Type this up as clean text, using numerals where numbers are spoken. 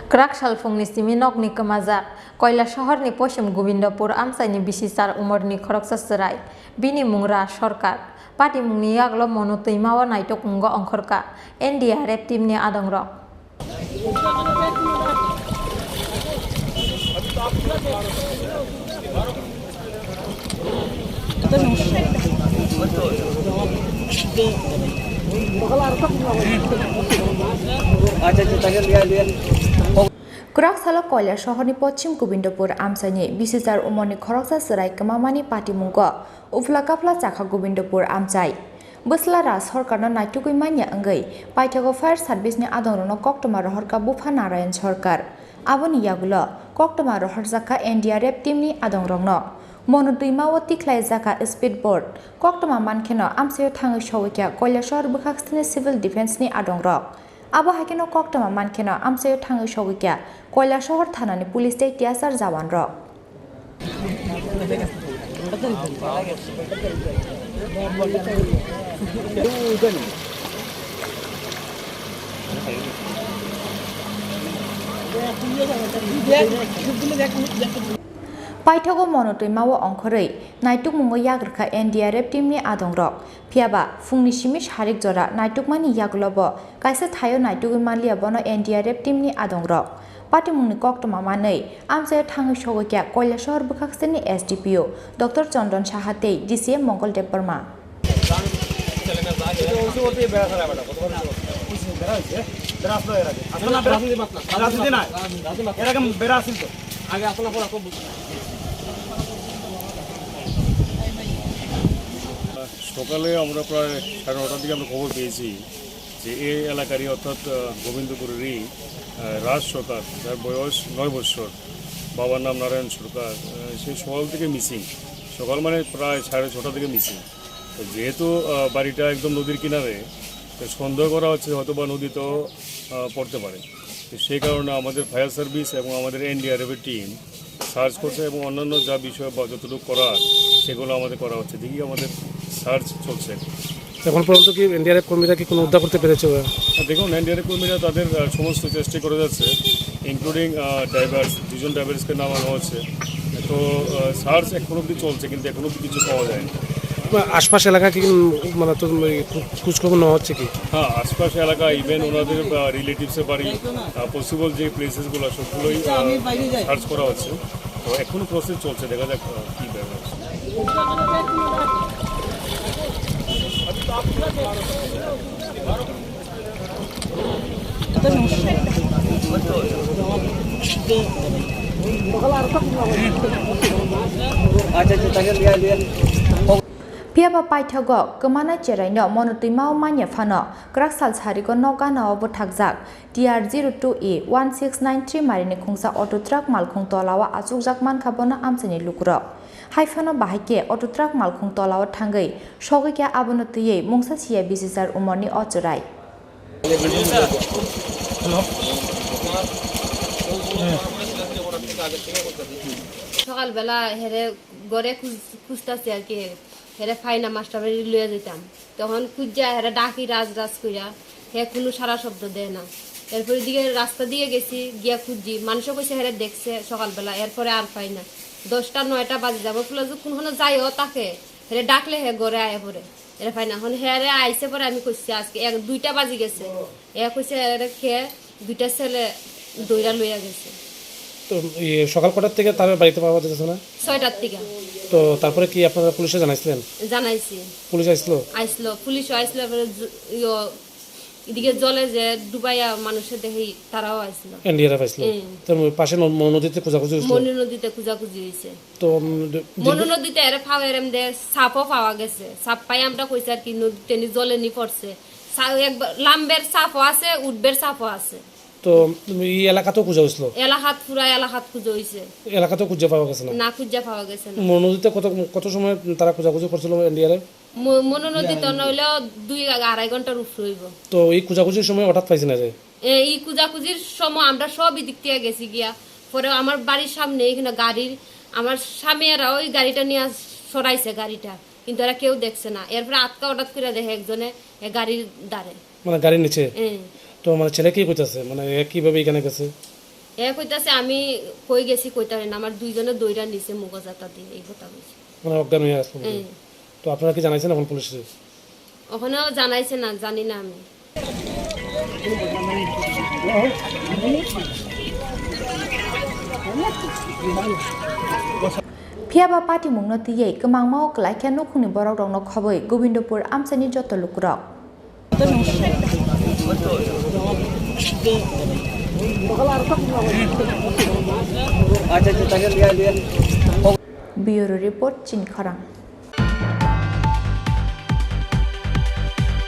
Kraksal Phungni Simi Nokni Kwmajak Kailashahar ni Poshim Govindapur Amchaini Bisichar Omarni Khoroksa Chwrai bini mungra Sarkar Pati mungni yaglo monotui mawa naitok mungo ongkhorka NDRF team ni adongrok Kraksal Kailashahar ni Pochim Govindapur Amchaini Bisichar Omarni Khoroksa Chwrai Kwmamani Pati mungo ufla kapla chakha Govindapur Amchai Boslara Sarkarno naitugui manya angei paithago fire service ni adongrono koktoma rohorka bufa Narayan Sarkar aboni yagulo koktoma rohorjaka NDRF team ni adongrokno monoduimao tiklaijaka speedboat koktoma mankheno amchaio thangai sawikya Kailashahar bwkhakstini civil defense ni adongrok abo hakeno koktoma mankheno amchaio thangai sawikya Kailashahar thanani police tei tiasar jawan rok Paithago monotui mawo ongkhorei naituk mungo yagrkha NDRF team ni adongrok phiaba Phungni Simi harik jora naitukmani yaglobo kaisa thayo naitugui manliya bono NDRF team ni adongrok Pati mungni koktoma manei amchaio thangai sawikya Kailashahar bwkhakstini SDPO Dr. Chandran Sahatei DCM Mongol Deparma সকালে আমরা প্রায় 9:30টার দিকে আমরা খবর পেয়েছি যে এই এলাকারই অর্থাৎ গোবিন্দপুরেরই রাজ সরকার যার বয়স 9 বছর বাবার নাম নারায়ণ সরকার সে সকাল থেকে মিসিং সকাল মানে প্রায় 6:30 থেকে মিসিং তো যেহেতু বাড়িটা একদম নদীর কিনারে তো সন্দেহ করা হচ্ছে হয়তো বা নদীতেও পড়তে পারে তো সেই কারণে আমাদের ফায়ার সার্ভিস এবং আমাদের এনডিআরএফের টিম সার্চ করছে এবং অন্যান্য যা বিষয় বা যতটুকু করার সেগুলো আমাদের করা হচ্ছে দেখি আমাদের সার্চ চলছে এখন পর্যন্ত কি এনডিআরএফ কর্মীরা কি কোনো উদ্ধার করতে পেরেছে দেখুন এনডিআরএফ কর্মীরা তাদের সমস্ত চেষ্টা করে যাচ্ছে ইনক্লুডিং ড্রাইভার্স দুজন ড্রাইভার্সকে নামানো হচ্ছে তো সার্চ এখন অবধি চলছে কিন্তু এখন অবধি কিছু পাওয়া যায়নি আশপাশ এলাকা কি মানে তো খোঁজখবর নেওয়া হচ্ছে কি হ্যাঁ আশপাশ এলাকা ইভেন ওনাদের রিলেটিভসের বাড়ি পসিবল যে প্লেসেসগুলো সবগুলোই সার্চ করা হচ্ছে তো এখনও প্রসেস চলছে দেখা যাক কী ব্যাপার Phiaba paithago kmana cheraino monotui mao manya phano Kraksal sariko nokana bothakjak TR02E 1693 marini khungsa auto truck malkhung tolawa achukjak mankha bono Amchaini lukrok haifano bahike auto truck malkhung tolawa thangai sogikya abono tuyei mungsa siya Bisichar Omarni Chwrai সকালবেলা হেরে গড়ে খুঁজতেছি আর কি হেরে ফাইনা master বাড়ি লইয়া যেতাম তখন খুঁজা হেরে ডাকি রাজ রাজ কইরা হে কোনো সারা শব্দ দেয় না এরপরে দিকে রাস্তা দিয়ে গেছি গিয়া খুঁজি মানুষও কইছে হেরে দেখছে সকালবেলা এরপরে আর পাই না 10টা 9টা বাজে যাবো ফুলা যে কোনখানে যাইও তাকে হেরে ডাকলে হে গড়ে আয় পরে এর পাই না এখন হেরে আইসে পরে আমি কইছি আজকে 2টা বাজে গেছে এ কইছে হেরে খেয়ে 2টা ছেলে দইরা লইয়া গেছে তো সকাল কটার থেকে তার বাড়িতে পাওয়া যাচ্ছে না 6টার থেকে তো তারপরে কি আপনারা পুলিশে জানাইছিলেন জানাইছি পুলিশ আইছিল পুলিশও আইছিল এদিকে জলে যে ডুবাইয়া মানুষের দেখি তারাও আইছিল এনডিআরএফ আইছিল তো পাশে নদীতে খোঁজাখুঁজি হইছিল মনু নদীতে খোঁজাখুঁজি হইছে তো মনু নদীতে এর ফাওয়ারেম দে সাপও পাওয়া গেছে সাপ পাই আমরা কইছি আর কি নদীতে নি জলে নি পড়ছে একবার লাম্বের সাপও আছে উডবের সাপও আছে তো এই এলাকাতেও খোঁজা হইছিল পুরা এলাকাত খুঁজে হইছে এলাকাতেও খুঁজে পাওয়া গেছে না খুঁজে পাওয়া গেছে না নদীতে কত সময় তারা খোঁজাখুঁজি করছিল এনডিআরএফ মনু নদীতে নইলেও 2-2.5 ঘন্টার উপর হইব তো এই খোঁজাখুঁজির সময় হঠাৎ পাইছি না যে এই খোঁজাখুঁজির সময় আমরা সব দিক থেকে গেছি গিয়া পরে আমার বাড়ির সামনে এখানে গাড়ির আমার স্বামীরা ওই গাড়িটা নিয়ে সরাইছে গাড়িটা কিন্তু এরা কেউ দেখছে না এরপর আটকা হঠাৎ করে দেখে একজনে গাড়ির দাঁড়ে মানে গাড়ির নিচে তো মানে ছেলে কি কইতাছে মানে কিভাবে এখানে গেছে হে কইতাছে আমি কই গেছি কইতে পারি না আমার দুইজনে দইরা নিছে মুগজাতা দিয়ে এই কথা কইছে মানে অজ্ঞান হয়ে আসলো হ্যাঁ তো আপনারা কি জানাইছেন এখন পুলিশে ওখানেও জানাইছে না জানি না আমি Phiaba party mung no tiye kemang mau kelaikan no khuni borok dong no khoboi Govindapur Amchaini joto lukrok. Bureau report Chini Khorang.